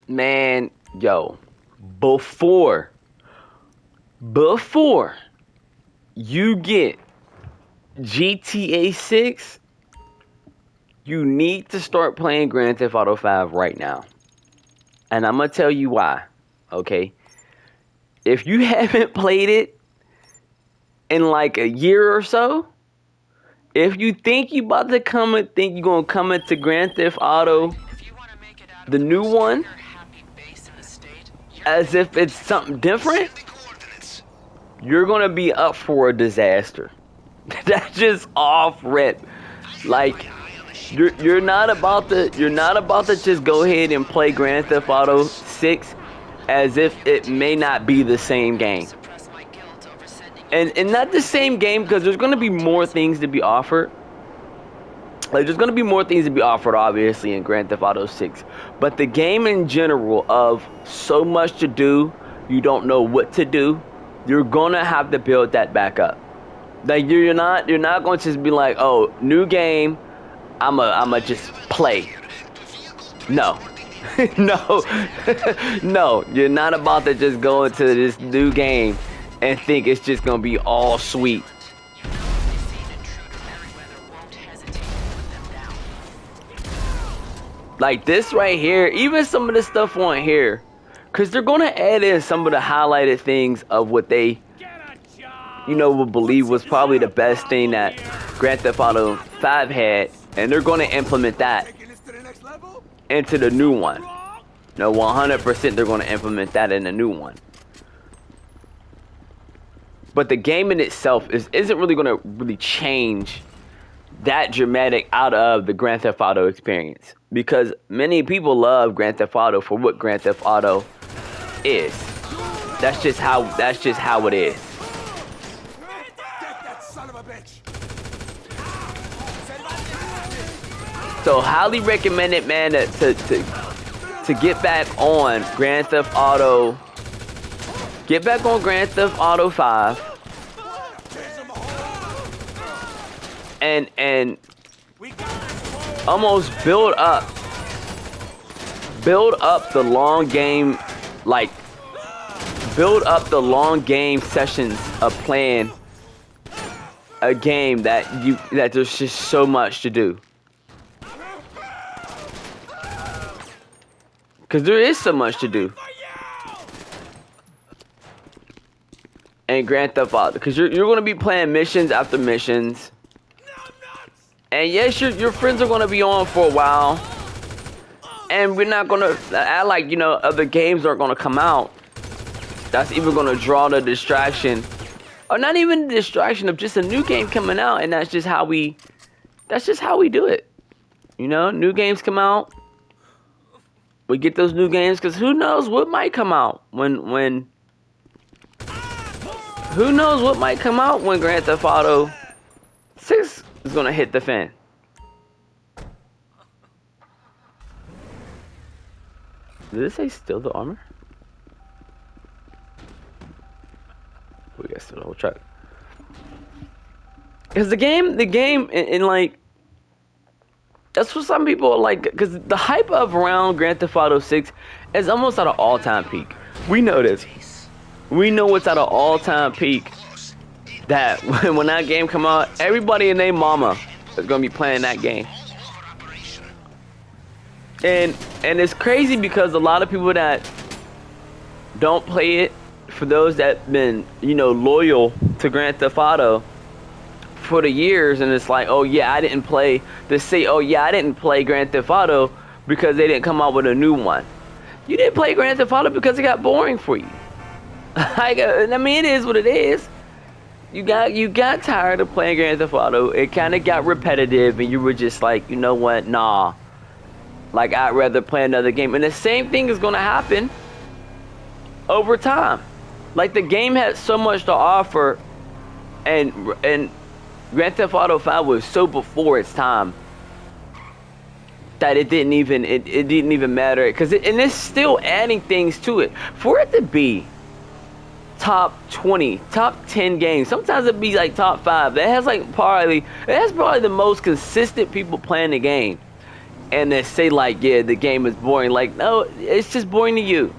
Man, yo, before before you get GTA 6, you need to start playing Grand Theft Auto 5 right now. And I'm going to tell you why, okay? If you haven't played it in like a year or so, if you think you about to come and think you're going to come into Grand Theft Auto, the new one, as if it's something different, you're going to be up for a disaster. That's just off rip. Like, you're not about to just go ahead and play Grand Theft Auto 6 as if it may not be the same game. And not the same game, because there's going to be more things to be offered. Like, there's going to be more things to be offered, obviously, in Grand Theft Auto 6. But the game in general of so much to do, you don't know what to do, you're going to have to build that back up. Like, you're not going to just be like, oh, new game, I'ma just play. No. No. No, you're not about to just go into this new game and think it's just going to be all sweet. Like this right here, even some of the stuff on here, because they're going to add in some of the highlighted things of what they, would believe was probably the best thing that Grand Theft Auto 5 had, and they're going to implement that into the new one. No, 100% they're going to implement that in the new one. But the game in itself isn't really going to really change that dramatic out of the Grand Theft Auto experience, because many people love Grand Theft Auto for what Grand Theft Auto is. That's just how it is. So highly recommend it, man, to get back on Grand Theft Auto. Get back on Grand Theft Auto 5. And almost build up the long game, like build up the long game sessions of playing a game that there's just so much to do. Because there is so much to do. And Grand Theft Auto, because you're going to be playing missions after missions. And yes, your friends are going to be on for a while. And we're not going to act like, other games aren't going to come out. That's even going to draw the distraction. Or not even the distraction of just a new game coming out. And that's just how we do it. New games come out. We get those new games because who knows what might come out when who knows what might come out when Grand Theft Auto 6 is gonna hit the fan. Did it say steal the armor? We got steal the whole truck. Because the game and like, that's what some people are like, because the hype of around Grand Theft Auto 6 is almost at an all-time peak. We know this. We know it's at an all-time peak. That when that game come out, everybody and their mama is gonna be playing that game. And it's crazy because a lot of people that don't play it, for those that been loyal to Grand Theft Auto for the years, and it's like, oh yeah, I didn't play. They say, oh yeah, I didn't play Grand Theft Auto because they didn't come out with a new one. You didn't play Grand Theft Auto because it got boring for you. I mean, it is what it is. You got tired of playing Grand Theft Auto. It kind of got repetitive, and you were just like, you know what, nah. Like, I'd rather play another game. And the same thing is gonna happen over time. Like, the game had so much to offer, and Grand Theft Auto 5 was so before its time that it didn't even matter, because it's still adding things to it. For it to be top 20, top 10 games, sometimes it'd be like top 5. It has probably the most consistent people playing the game. and they say like, yeah, the game is boring. Like, no, it's just boring to you.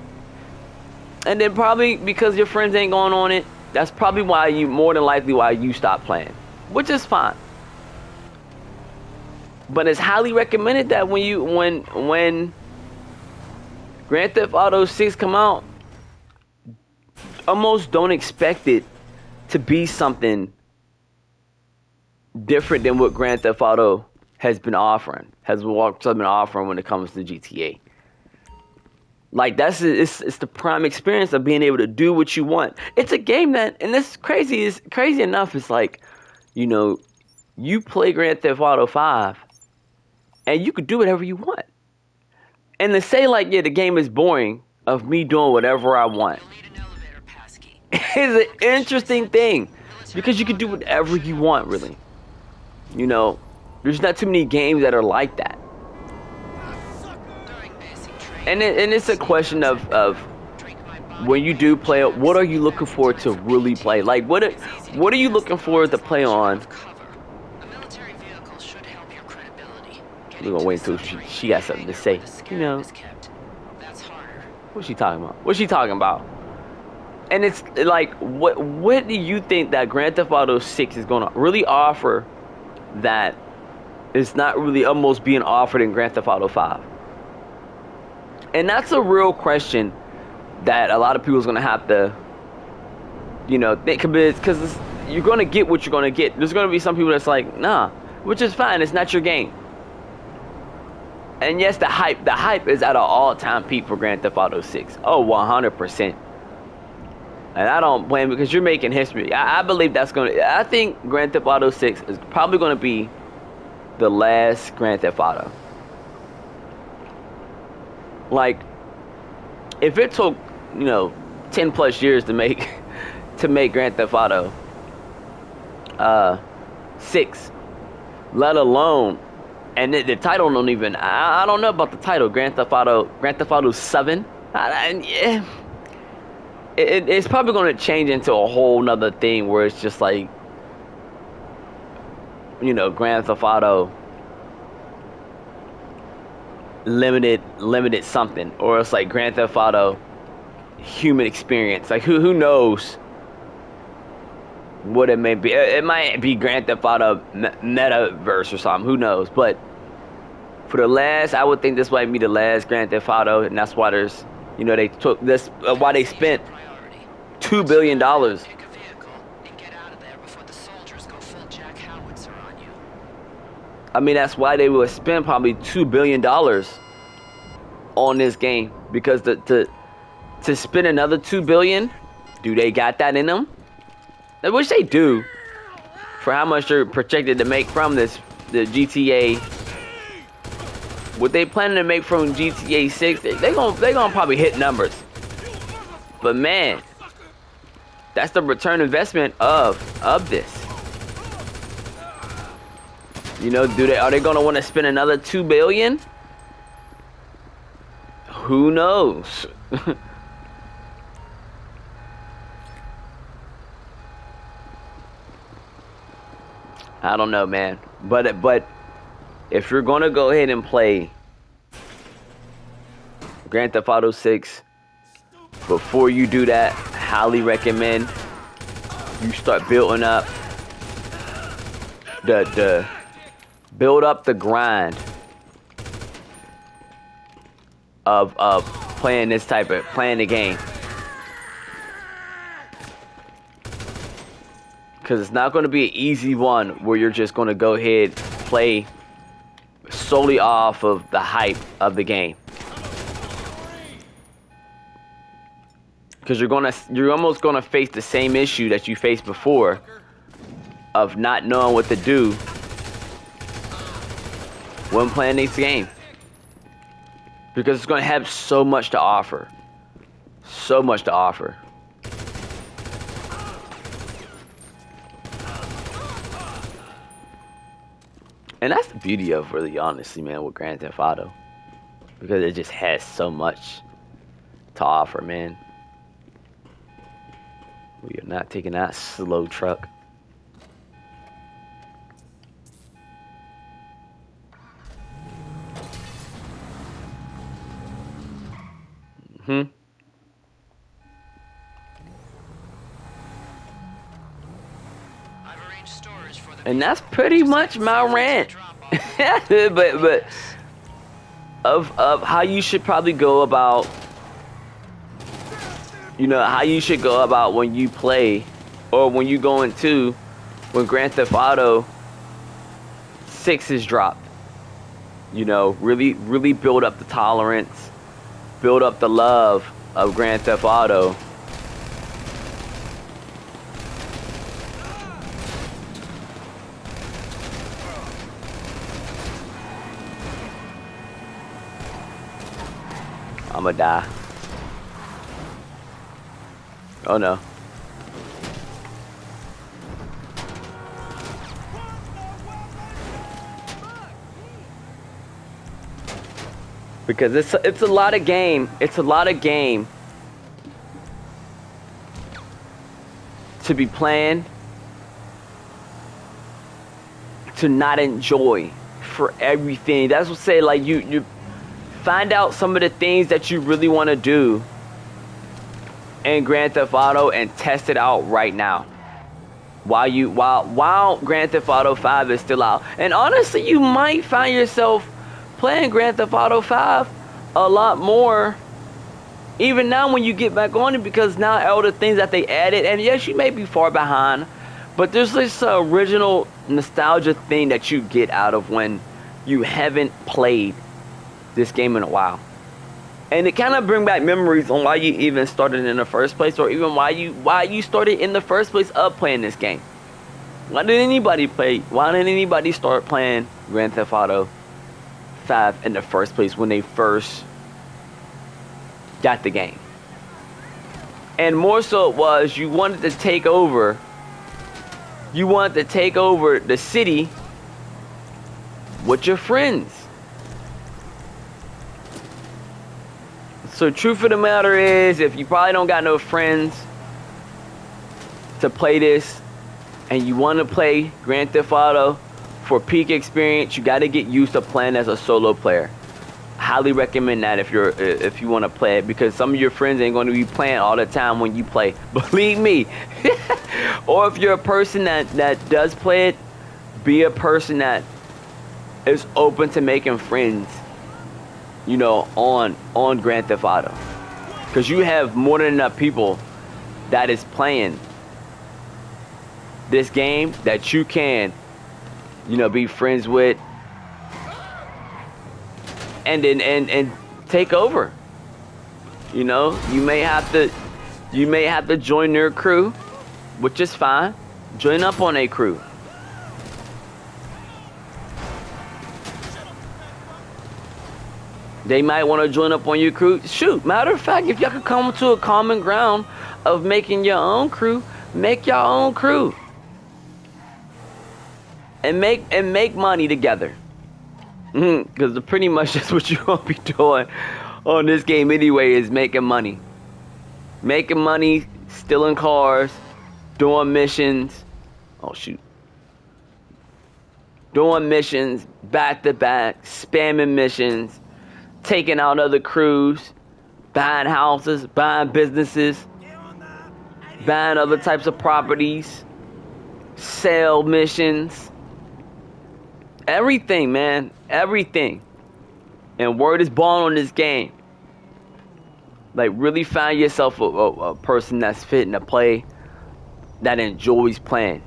And then probably because your friends ain't going on it, that's probably why you, more than likely why you stop playing, which is fine. But it's highly recommended that when Grand Theft Auto 6 come out, almost don't expect it to be something different than what Grand Theft Auto has been offering when it comes to GTA. Like it's the prime experience of being able to do what you want. It's a game that, and this is crazy enough. It's like, you know, you play Grand Theft Auto 5, and you could do whatever you want. And to say like, yeah, the game is boring of me doing whatever I want is an interesting thing, because you can do whatever you want, really. You know, there's not too many games that are like that. And it's a question of when you do play it, what are you looking for to really play? Like, what are you looking for to play on? We're gonna wait until she got something to say. You know, what's she talking about? What's she talking about? And it's like, what do you think that Grand Theft Auto 6 is gonna really offer that is not really almost being offered in Grand Theft Auto 5? And that's a real question that a lot of people's gonna have to, you know, think, because you're gonna get what you're gonna get. There's gonna be some people that's like, nah, which is fine. It's not your game. And yes, the hype is at an all-time peak for Grand Theft Auto 6. Oh, 100%. And I don't blame it, because you're making history. I believe I think Grand Theft Auto 6 is probably gonna be the last Grand Theft Auto. Like, if it took, you know, 10 plus years to make Grand Theft Auto 6, let alone, and the title don't even, I don't know about the title, Grand Theft Auto 7. Yeah, it's probably going to change into a whole nother thing where it's just like, you know, Grand Theft Auto limited something, or it's like Grand Theft Auto human experience. Like, who knows what it may be. It might be Grand Theft Auto metaverse or something, who knows. But for the last, I would think this might be the last Grand Theft Auto, and that's why there's, you know, they took this, why they spent $2 billion. I mean, that's why they would spend probably $2 billion on this game, because to spend another $2 billion, do they got that in them? I wish they do, for how much they're projected to make from the GTA. What they planning to make from GTA 6, they gonna probably hit numbers. But man, that's the return investment of this. You know, are they gonna want to spend another $2 billion? Who knows? I don't know, man. But if you're gonna go ahead and play Grand Theft Auto 6, before you do that, highly recommend you start building up the grind of playing the game. Because it's not going to be an easy one where you're just going to go ahead play solely off of the hype of the game. Because you're almost going to face the same issue that you faced before, of not knowing what to do when playing this game. Because it's going to have so much to offer. So much to offer. And that's the beauty of, really, honestly, man, with Grand Theft Auto. Because it just has so much to offer, man. We are not taking that slow truck. And that's pretty much my rant. but of how you should probably go about, you know, how you should go about when you play, or when you go into, when Grand Theft Auto 6 is dropped. You know, really build up the tolerance, build up the love of Grand Theft Auto. I'ma die. Oh no. Because it's a lot of game. It's a lot of game to be playing, to not enjoy for everything. That's what say, like, you find out some of the things that you really want to do in Grand Theft Auto and test it out right now. While Grand Theft Auto 5 is still out. And honestly, you might find yourself playing Grand Theft Auto 5 a lot more even now when you get back on it, because now all the things that they added, and yes, you may be far behind, but there's this original nostalgia thing that you get out of when you haven't played this game in a while. And it kind of bring back memories on why you even started in the first place, or even why you started in the first place of playing this game. Why did anybody start playing Grand Theft Auto 5 in the first place when they first got the game? And more so it was, you wanted to take over the city with your friends. So truth of the matter is, if you probably don't got no friends to play this, and you want to play Grand Theft Auto for peak experience, you got to get used to playing as a solo player. Highly recommend that if you want to play it, because some of your friends ain't going to be playing all the time when you play. Believe me. Or if you're a person that does play it, be a person that is open to making friends, you know, on Grand Theft Auto, because you have more than enough people that is playing this game that you can, you know, be friends with, and then take over. You know, you may have to join their crew, which is fine. Join up on a crew. They might want to join up on your crew. Shoot, matter of fact, if y'all could come to a common ground of making your own crew, make your own crew. And make money together. Because pretty much that's what you're going to be doing on this game anyway, is making money. Making money, stealing cars, doing missions. Oh, shoot. Doing missions, back to back, spamming missions, taking out other crews, buying houses, buying businesses, buying other types of properties, sell missions. Everything, man. Everything. And word is born on this game. Like, really find yourself a person that's fitting to play, that enjoys playing.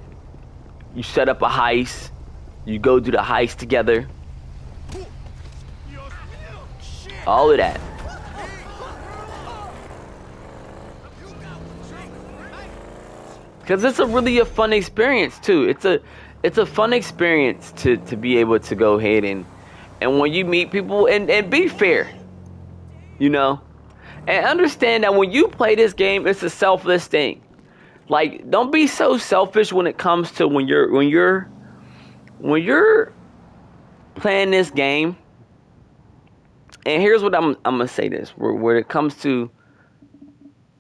You set up a heist. You go do the heist together. All of that. Because it's really a fun experience too. It's a fun experience to be able to go ahead and when you meet people and be fair, you know, and understand that when you play this game, it's a selfless thing. Like, don't be so selfish when it comes to when you're playing this game. And here's what I'm gonna say this: where it comes to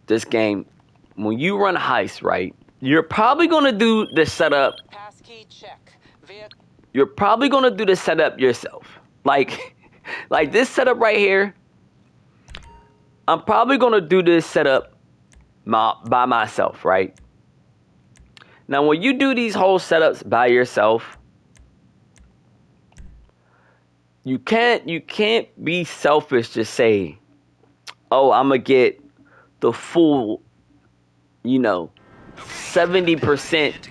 this game, when you run a heist, right? You're probably gonna do the setup. Passkey check. You're probably gonna do the setup yourself. Like this setup right here. I'm probably gonna do this setup by myself, right? Now, when you do these whole setups by yourself, you can't be selfish. Just say, "Oh, I'm gonna get the full, 70%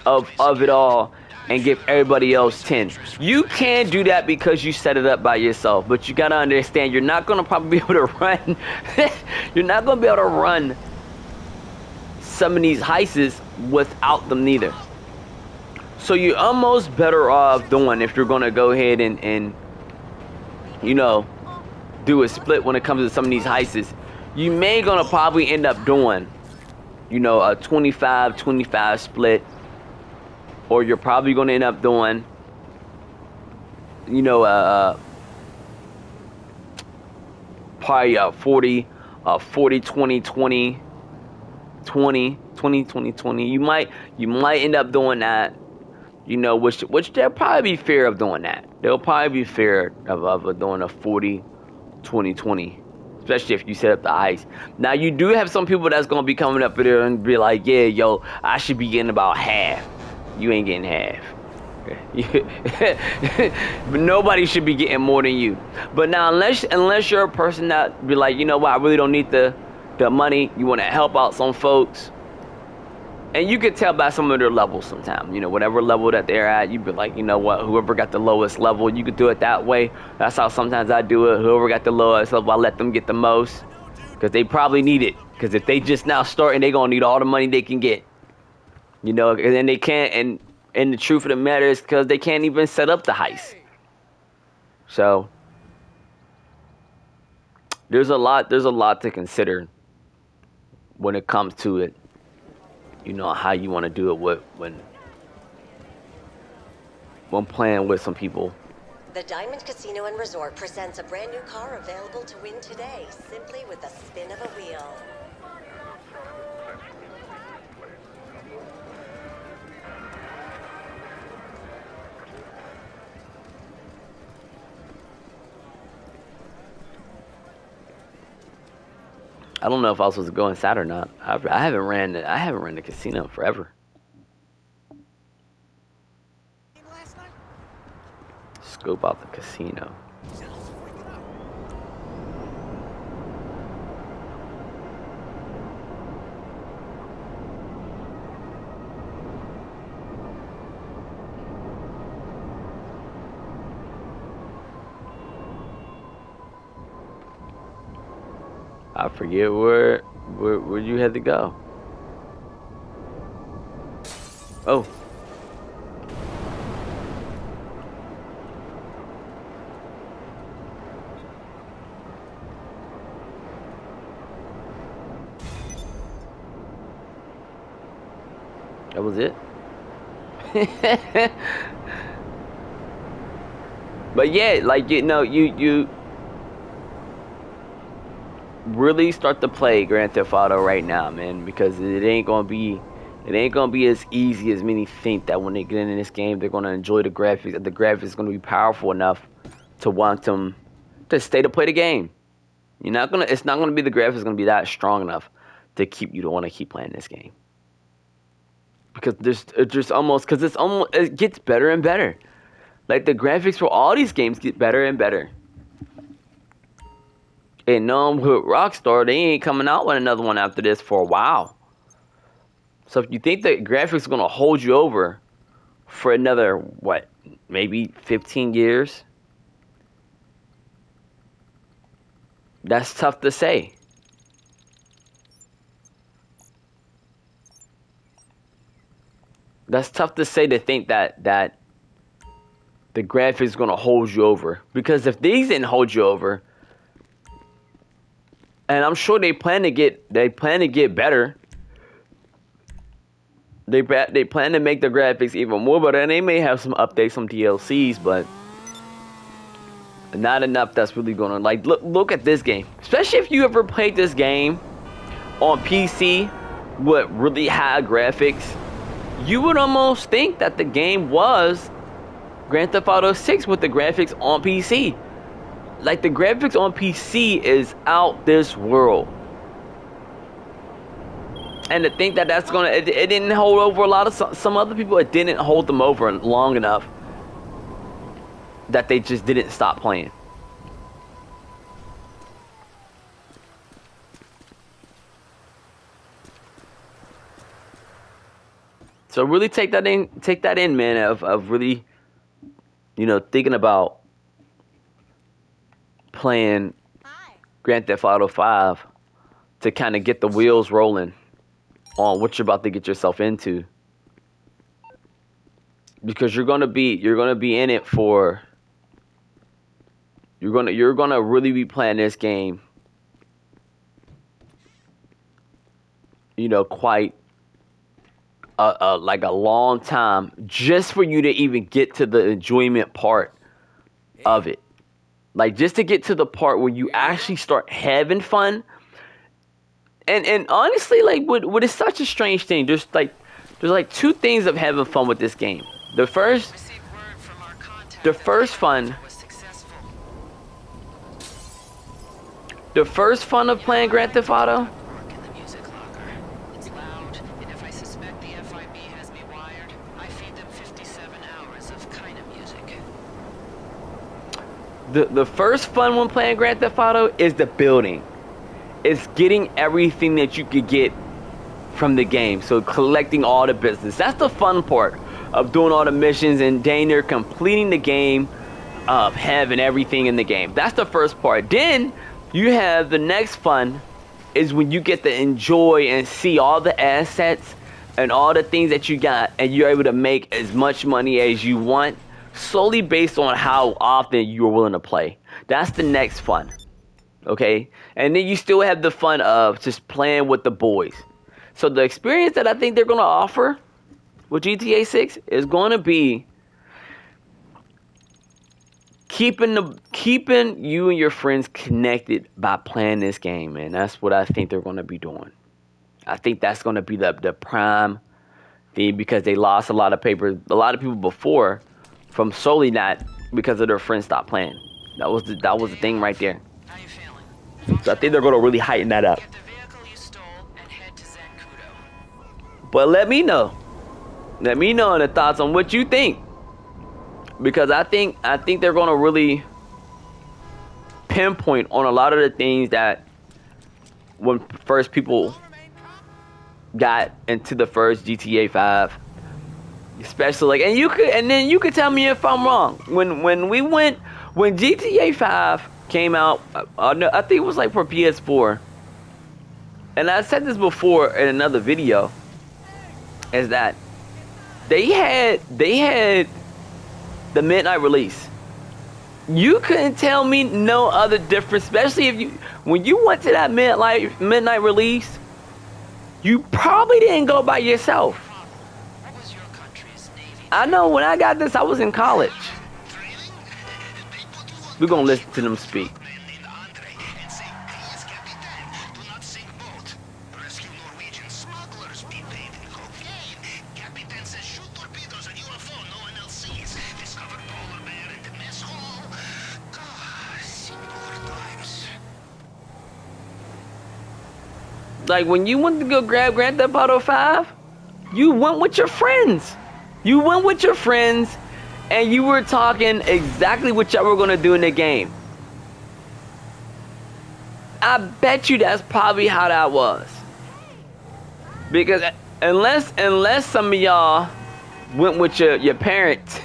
of it all, and give everybody else 10." You can't do that because you set it up by yourself. But you gotta understand, you're not gonna probably be able to run. You're not gonna be able to run some of these heists without them neither. So you're almost better off doing, if you're gonna go ahead and do a split when it comes to some of these heists, you may gonna probably end up doing a 25-25 split, or you're probably gonna end up doing probably 40 20 20 20 20 20 20. You might end up doing that, which they'll probably be fair of doing that. They'll probably be fair of doing a 40 20 20, especially if you set up the ice. Now, you do have some people that's gonna be coming up there and be like, yeah, yo, I should be getting about half. You ain't getting half. But nobody should be getting more than you. But now, unless you're a person that be like, you know what, I really don't need the money, you want to help out some folks, and you can tell by some of their levels sometimes, whatever level that they're at, you be like, you know what, whoever got the lowest level, you could do it that way. That's how sometimes I do it. Whoever got the lowest level, I let them get the most, because they probably need it. Because if they just now starting, they gonna need all the money they can get, and then they can't. And the truth of the matter is, because they can't even set up the heist. So there's a lot to consider when it comes to it. How you want to do it when playing with some people. The Diamond Casino and Resort presents a brand new car available to win today, simply with the spin of a wheel. I don't know if I was supposed to go inside or not. I haven't ran the casino in forever. Scope out the casino. I forget where you had to go. Oh. That was it. But yeah, like, you really start to play Grand Theft Auto right now, man, because it ain't gonna be as easy as many think that when they get into this game they're gonna enjoy the graphics. The graphics is gonna be powerful enough to want them to stay to play the game. It's not gonna be the graphics gonna be that strong enough to keep you to want to keep playing this game. Because it gets better and better. Like, the graphics for all these games get better and better. And with Rockstar, they ain't coming out with another one after this for a while. So if you think that graphics are gonna hold you over for another, maybe 15 years, that's tough to say. That's tough to say, to think that the graphics is gonna hold you over. Because if these didn't hold you over, and I'm sure they plan to get better. They plan to make the graphics even more better, and they may have some updates, some DLCs, but not enough that's really gonna, like, look at this game. Especially if you ever played this game on PC with really high graphics, you would almost think that the game was Grand Theft Auto 6 with the graphics on PC. Like, the graphics on PC is out this world. And to think that that's gonna, it didn't hold over a lot of some other people. It didn't hold them over long enough that they just didn't stop playing. So really take that in, man, of really, you know, thinking about playing Grand Theft Auto 5 to kind of get the wheels rolling on what you're about to get yourself into. Because you're gonna be in it for, you're gonna really be playing this game, you know, quite like a long time, just for you to even get to the enjoyment part of it. Like, just to get to the part where you actually start having fun. And honestly, like, what is such a strange thing, there's like two things of having fun with this game. The first fun of playing Grand Theft Auto the first fun when playing Grand Theft Auto is the building. It's getting everything that you could get from the game. So collecting all the business. That's the fun part of doing all the missions and dang near completing the game, of having everything in the game. That's the first part. Then you have the next fun is when you get to enjoy and see all the assets and all the things that you got, and you're able to make as much money as you want, solely based on how often you're willing to play. That's the next fun. Okay? And then you still have the fun of just playing with the boys. So the experience that I think they're going to offer with GTA 6 is going to be keeping you and your friends connected by playing this game, and that's what I think they're going to be doing. I think that's going to be the prime thing, because they lost a lot of people before from solely not because of their friends stopped playing. That was the thing right there. So I think they're going to really heighten that up. But let me know in the thoughts on what you think, because I think they're going to really pinpoint on a lot of the things that when first people got into the first GTA 5, especially, like, and then you could tell me if I'm wrong. When GTA 5 came out, I think it was like for PS4, and I said this before in another video, is that they had the midnight release. You couldn't tell me no other difference, especially when you went to that midnight release, you probably didn't go by yourself. I know when I got this, I was in college. We're gonna listen to them speak. Like, when you went to go grab Grand Theft Auto 5, you went with your friends. And you were talking exactly what y'all were going to do in the game. I bet you that's probably how that was. Because unless some of y'all went with your parents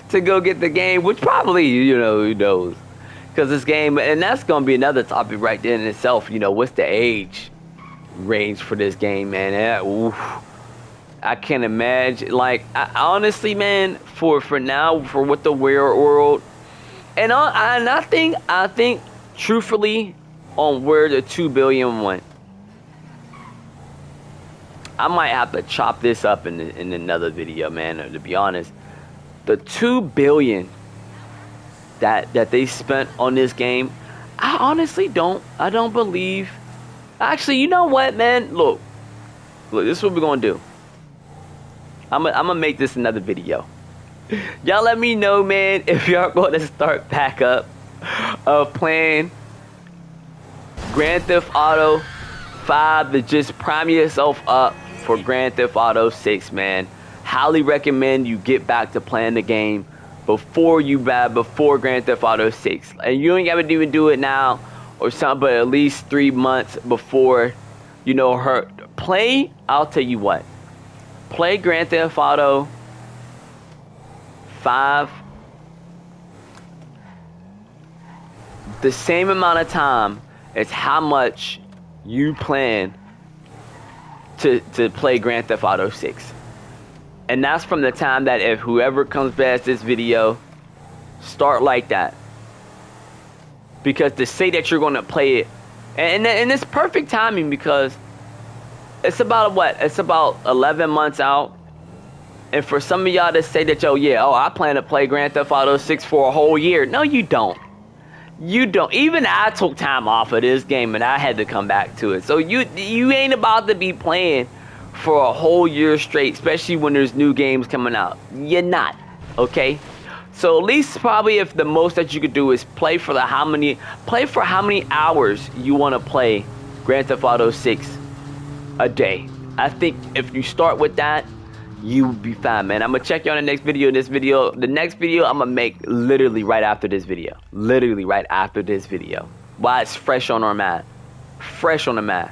to go get the game, which probably, you know, who knows. Because this game, and that's going to be another topic right there in itself, you know, what's the age range for this game, man? I can't imagine. Like, honestly, man, for now, for what the world, and I think truthfully, on where the 2 billion went, I might have to chop this up in another video, man. To be honest, the 2 billion that they spent on this game, I honestly don't believe. Actually, you know what, man? Look, this is what we're gonna do. I'm gonna make this another video. Y'all let me know, man, if y'all gonna start back up of playing Grand Theft Auto 5 to just prime yourself up for Grand Theft Auto 6, man. Highly recommend you get back to playing the game before Grand Theft Auto 6. And you ain't gotta even do it now or something, but at least 3 months before, you know, I'll tell you what. Play Grand Theft Auto 5 the same amount of time as how much you plan to play Grand Theft Auto 6. And that's from the time that if whoever comes past this video, start like that. Because to say that you're going to play it, and it's perfect timing because it's about what? It's about 11 months out. And for some of y'all to say that, I plan to play Grand Theft Auto 6 for a whole year. No, you don't. You don't. Even I took time off of this game and I had to come back to it. So you ain't about to be playing for a whole year straight, especially when there's new games coming out. You're not, okay? So at least probably if the most that you could do is play for how many hours you want to play Grand Theft Auto 6 a day. I think if you start with that, you will be fine, man. I'm gonna check you on the next video. The next video I'm gonna make literally right after this video. Literally right after this video. While it's fresh on our mind. Fresh on the mind.